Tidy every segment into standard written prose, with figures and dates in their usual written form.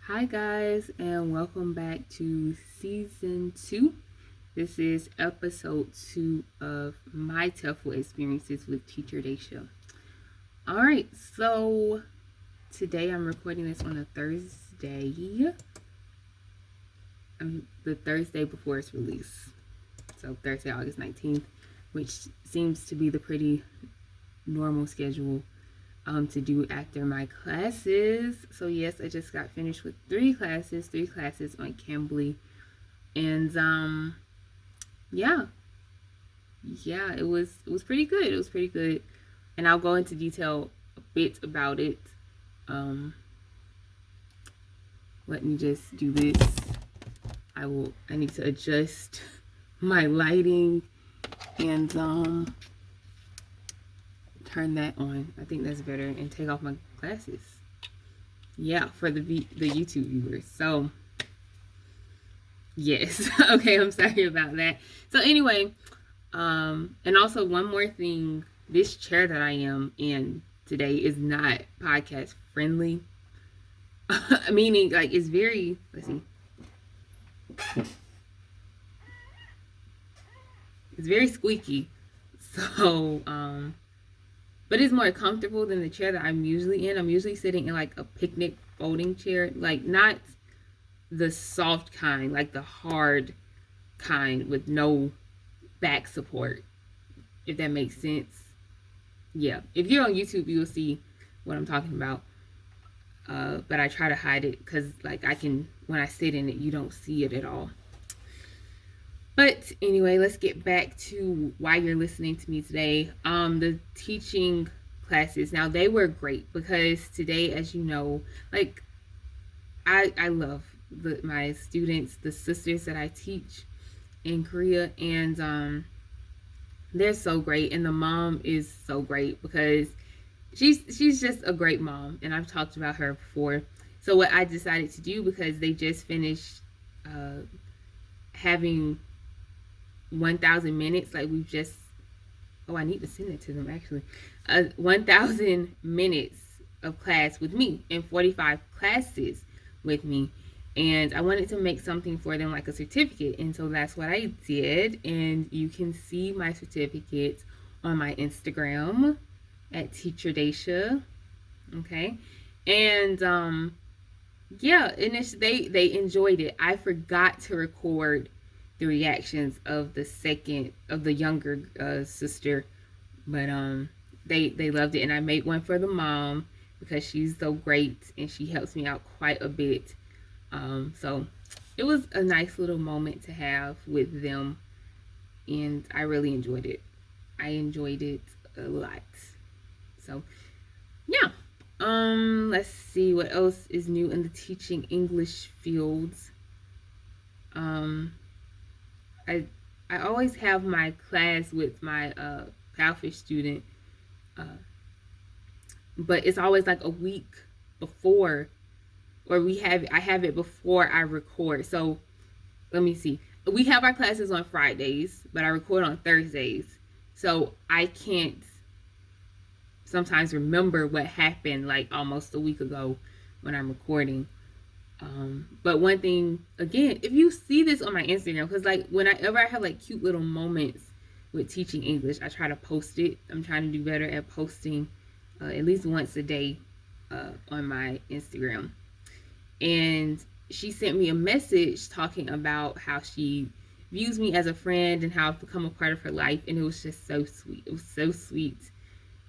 Hi, guys, and welcome back to season 2. This is episode 2 of my TEFL experiences with Teacher Daisha. All right, so today I'm recording this on a Thursday, the Thursday before its release. So Thursday, August 19th, which seems to be the pretty normal schedule to do after my classes. So yes, I just got finished with three classes on Cambly, and yeah, it was pretty good. It was pretty good, and I'll go into detail a bit about it. Let me just do this. I need to adjust my lighting and turn that on. I think that's better, and take off my glasses. Yeah, for the YouTube viewers. So yes. Okay, I'm sorry about that. So anyway, and also one more thing, this chair that I am in today is not podcast friendly. Meaning, like, it's very, let's see, it's very squeaky. So but it's more comfortable than the chair that I'm usually in. I'm usually sitting in like a picnic folding chair, like not the soft kind, like the hard kind with no back support, if that makes sense. Yeah, if you're on YouTube, you'll see what I'm talking about. But I try to hide it because, like, when I sit in it, you don't see it at all. But anyway, let's get back to why you're listening to me today. The teaching classes, now they were great because today, as you know, like, I love my students, the sisters that I teach in Korea, and they're so great, and the mom is so great because she's just a great mom, and I've talked about her before. So what I decided to do, because they just finished having 1,000 minutes, like we've just, I need to send it to them actually, 1,000 minutes of class with me and 45 classes with me, and I wanted to make something for them, like a certificate, and so that's what I did. And you can see my certificate on my Instagram at Teacher Daisha. Okay, and yeah, and they enjoyed it. I forgot to record the reactions of the younger sister, but they loved it, and I made one for the mom because she's so great and she helps me out quite a bit. So it was a nice little moment to have with them, and I really enjoyed it. I enjoyed it a lot. So yeah. Let's see what else is new in the teaching English fields. I always have my class with my Palfish student, but it's always like a week before, or I have it before I record. So let me see. We have our classes on Fridays, but I record on Thursdays, so I can't sometimes remember what happened like almost a week ago when I'm recording. But one thing, again, if you see this on my Instagram, because like whenever I have like cute little moments with teaching English, I try to post it. I'm trying to do better at posting at least once a day on my Instagram. And she sent me a message talking about how she views me as a friend and how I've become a part of her life, and it was just so sweet. It was so sweet.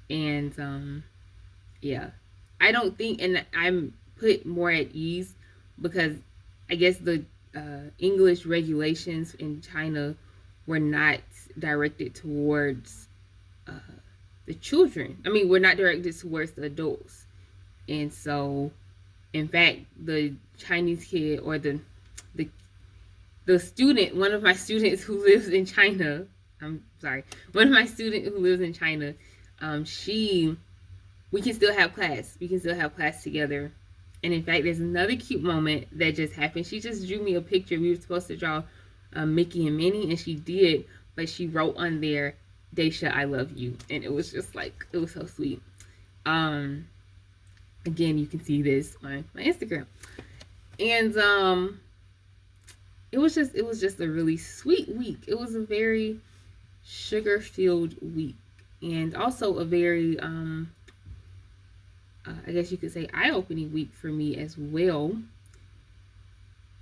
And yeah, I don't think, and I'm put more at ease because I guess the English regulations in China were not directed towards the children. I mean, we're not directed towards the adults. And so, in fact, the Chinese kid, or the student, one of my students who lives in China, one of my students who lives in China, we can still have class. We can still have class together. And in fact, there's another cute moment that just happened. She just drew me a picture. We were supposed to draw Mickey and Minnie, and she did, but she wrote on there, "Daisha, I love you." And it was just like, it was so sweet. Again, you can see this on my Instagram. And it was just a really sweet week. It was a very sugar filled week, and also a very I guess you could say eye opening week for me as well,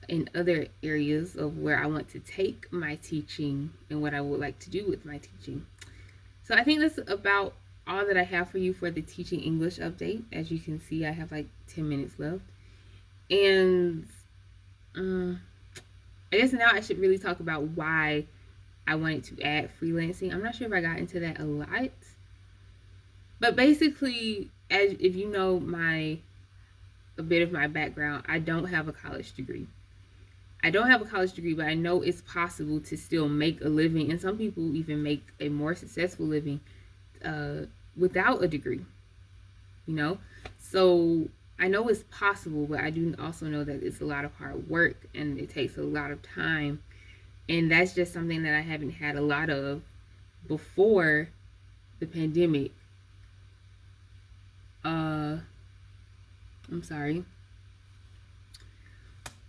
in other areas of where I want to take my teaching and what I would like to do with my teaching. So I think that's about all that I have for you for the Teaching English update. As you can see, I have like 10 minutes left. And I guess now I should really talk about why I wanted to add freelancing. I'm not sure if I got into that a lot. But basically, as if you know a bit of my background, I don't have a college degree. But I know it's possible to still make a living, and some people even make a more successful living without a degree, you know? So I know it's possible, but I do also know that it's a lot of hard work and it takes a lot of time. And that's just something that I haven't had a lot of before the pandemic. I'm sorry.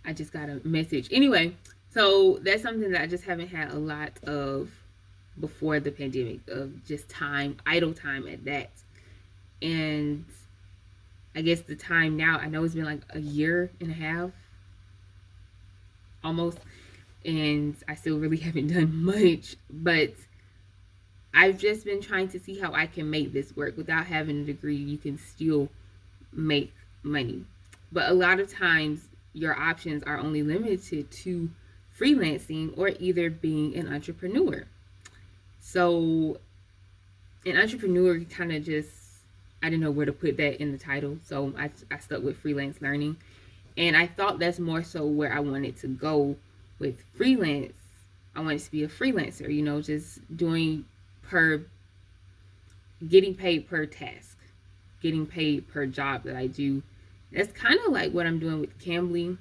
I just got a message. Anyway, so that's something that I just haven't had a lot of before the pandemic, of just time, idle time at that. And I guess the time now, I know it's been like a year and a half, almost, and I still really haven't done much, but I've just been trying to see how I can make this work. Without having a degree, you can still make money. But a lot of times, your options are only limited to freelancing or either being an entrepreneur. So an entrepreneur kind of just, I didn't know where to put that in the title, so I stuck with freelance learning. And I thought that's more so where I wanted to go with freelance. I wanted to be a freelancer, you know, just getting paid per task, getting paid per job that I do. That's kind of like what I'm doing with Cambly.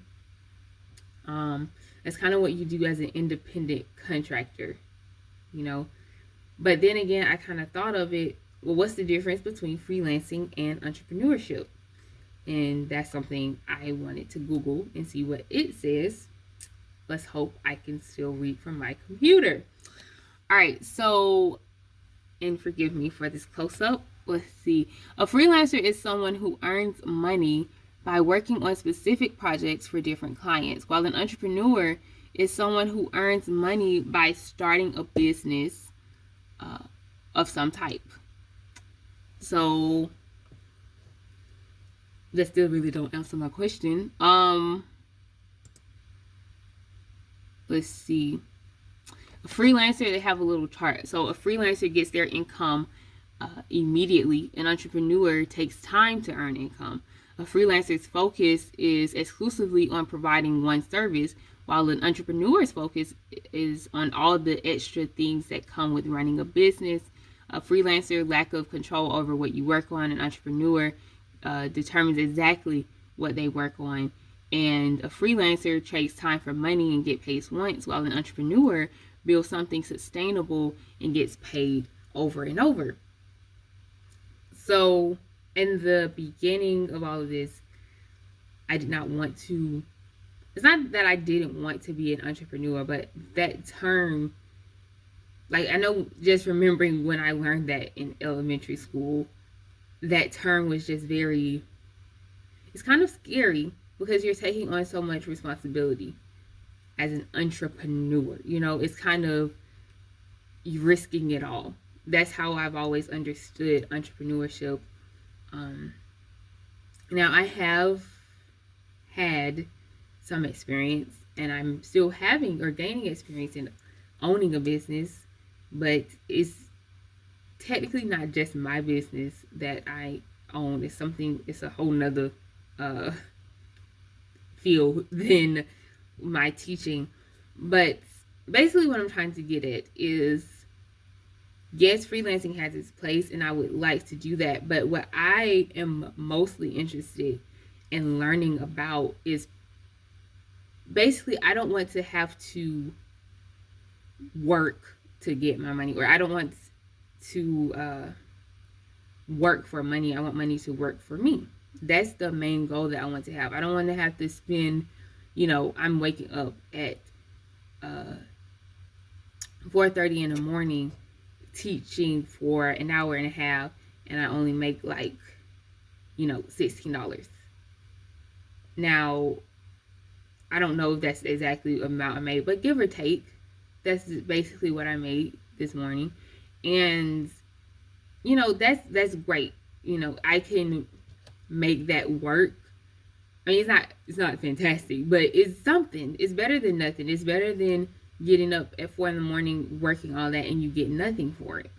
That's kind of what you do as an independent contractor, you know. But then again, I kind of thought of it, well, what's the difference between freelancing and entrepreneurship? And that's something I wanted to Google and see what it says. Let's hope I can still read from my computer. All right, so, and forgive me for this close-up. Let's see. A freelancer is someone who earns money by working on specific projects for different clients, while an entrepreneur is someone who earns money by starting a business of some type. So that still really don't answer my question. Let's see. A freelancer, they have a little chart. So a freelancer gets their income immediately. An entrepreneur takes time to earn income. A freelancer's focus is exclusively on providing one service, while an entrepreneur's focus is on all the extra things that come with running a business. A freelancer, lack of control over what you work on. An entrepreneur determines exactly what they work on. And a freelancer trades time for money and get paid once, while an entrepreneur builds something sustainable and gets paid over and over. So in the beginning of all of this, I did not want to, it's not that I didn't want to be an entrepreneur, but that term, like, I know just remembering when I learned that in elementary school, that term was just very, it's kind of scary because you're taking on so much responsibility as an entrepreneur. You know, it's kind of you risking it all. That's how I've always understood entrepreneurship. Now, I have had some experience, and I'm still having or gaining experience in owning a business, but it's technically not just my business that I own. It's a whole nother field than my teaching. But basically what I'm trying to get at is, yes, freelancing has its place and I would like to do that, but what I am mostly interested in learning about is basically I don't want to have to work to get my money, or I don't want to work for money. I want money to work for me. That's the main goal that I want to have. I don't want to have to spend I'm waking up at 4:30 in the morning teaching for an hour and a half, and I only make like, $16. Now, I don't know if that's exactly the amount I made, but give or take, that's basically what I made this morning. And that's great. I can make that work. I mean, it's not fantastic, but it's something. It's better than nothing. It's better than getting up at 4 in the morning, working all that, and you get nothing for it.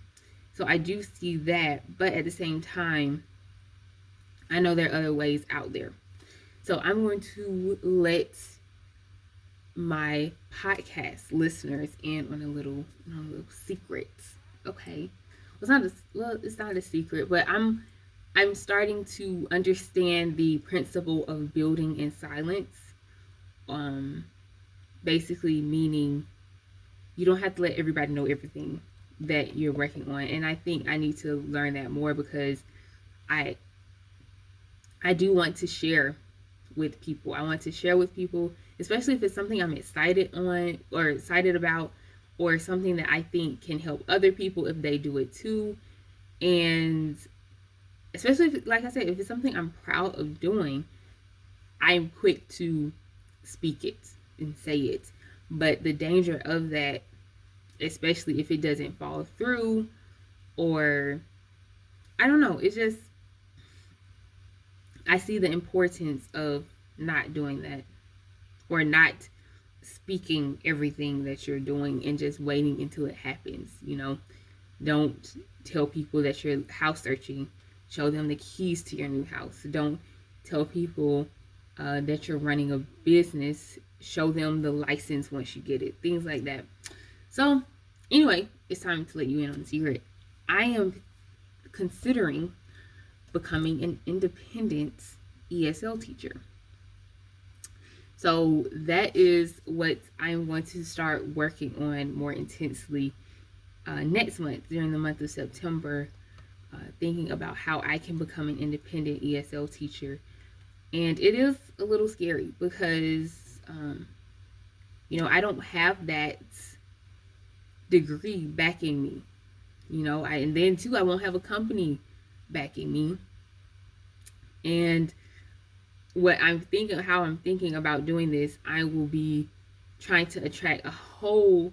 So I do see that, but at the same time, I know there are other ways out there. So I'm going to let my podcast listeners in on a little secret. Okay, it's not a secret, but I'm starting to understand the principle of building in silence. Basically meaning you don't have to let everybody know everything that you're working on, and I think I need to learn that more, because I do want to share with people. I want to share with people, especially if it's something I'm excited on or excited about, or something that I think can help other people if they do it too. And especially if, like I said, if it's something I'm proud of doing, I'm quick to speak it and say it. But the danger of that, especially if it doesn't follow through, or I don't know, it's just, I see the importance of not doing that, or not speaking everything that you're doing and just waiting until it happens. Don't tell people that you're house searching. Show them the keys to your new house. Don't tell people that you're running a business. Show them the license once you get it. Things like that. So anyway, it's time to let you in on the secret. I am considering becoming an independent ESL teacher. So that is what I'm going to start working on more intensely next month, during the month of September, thinking about how I can become an independent ESL teacher. And it is a little scary because, I don't have that degree backing me, and then too, I won't have a company backing me. And how I'm thinking about doing this, I will be trying to attract a whole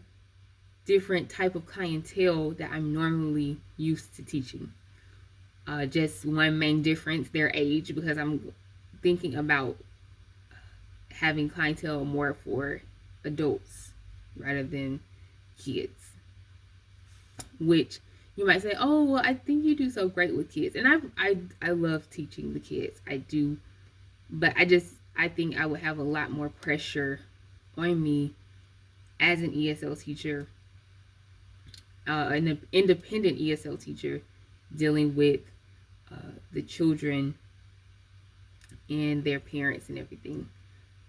different type of clientele that I'm normally used to teaching. Just one main difference, their age, because I'm thinking about having clientele more for adults rather than kids. Which you might say, oh, well, I think you do so great with kids. And I love teaching the kids. I do. But I think I would have a lot more pressure on me as an ESL teacher, an independent ESL teacher, dealing with the children and their parents and everything.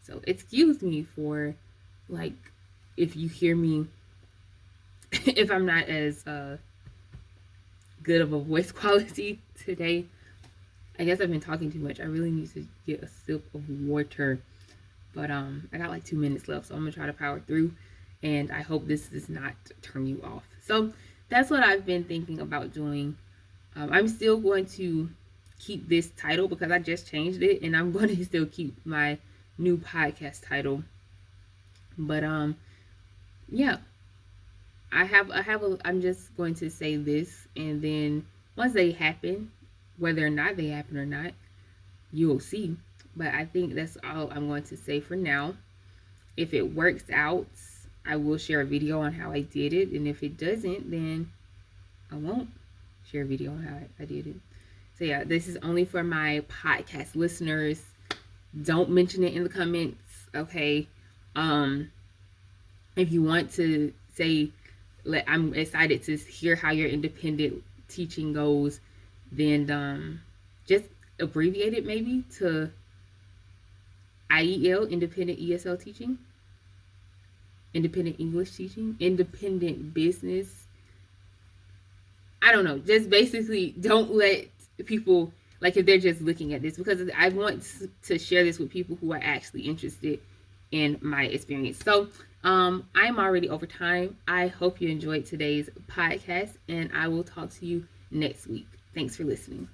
So excuse me for, like, if you hear me, if I'm not as good of a voice quality today. I guess I've been talking too much. I really need to get a sip of water. But I got like 2 minutes left, so I'm going to try to power through. And I hope this does not turn you off. So that's what I've been thinking about doing. I'm still going to keep this title because I just changed it. And I'm going to still keep my new podcast title. But yeah. I'm just going to say this. And then once they happen, whether or not they happen or not, you will see. But I think that's all I'm going to say for now. If it works out, I will share a video on how I did it. And if it doesn't, then I won't share a video on how I did it. So yeah, this is only for my podcast listeners. Don't mention it in the comments, okay? If you want to say, I'm excited to hear how your independent teaching goes, then just abbreviate it maybe to IEL, Independent ESL Teaching, Independent English Teaching, Independent Business. I don't know. Just basically don't let people, like, if they're just looking at this, because I want to share this with people who are actually interested in my experience. So I'm already over time. I hope you enjoyed today's podcast, and I will talk to you next week. Thanks for listening.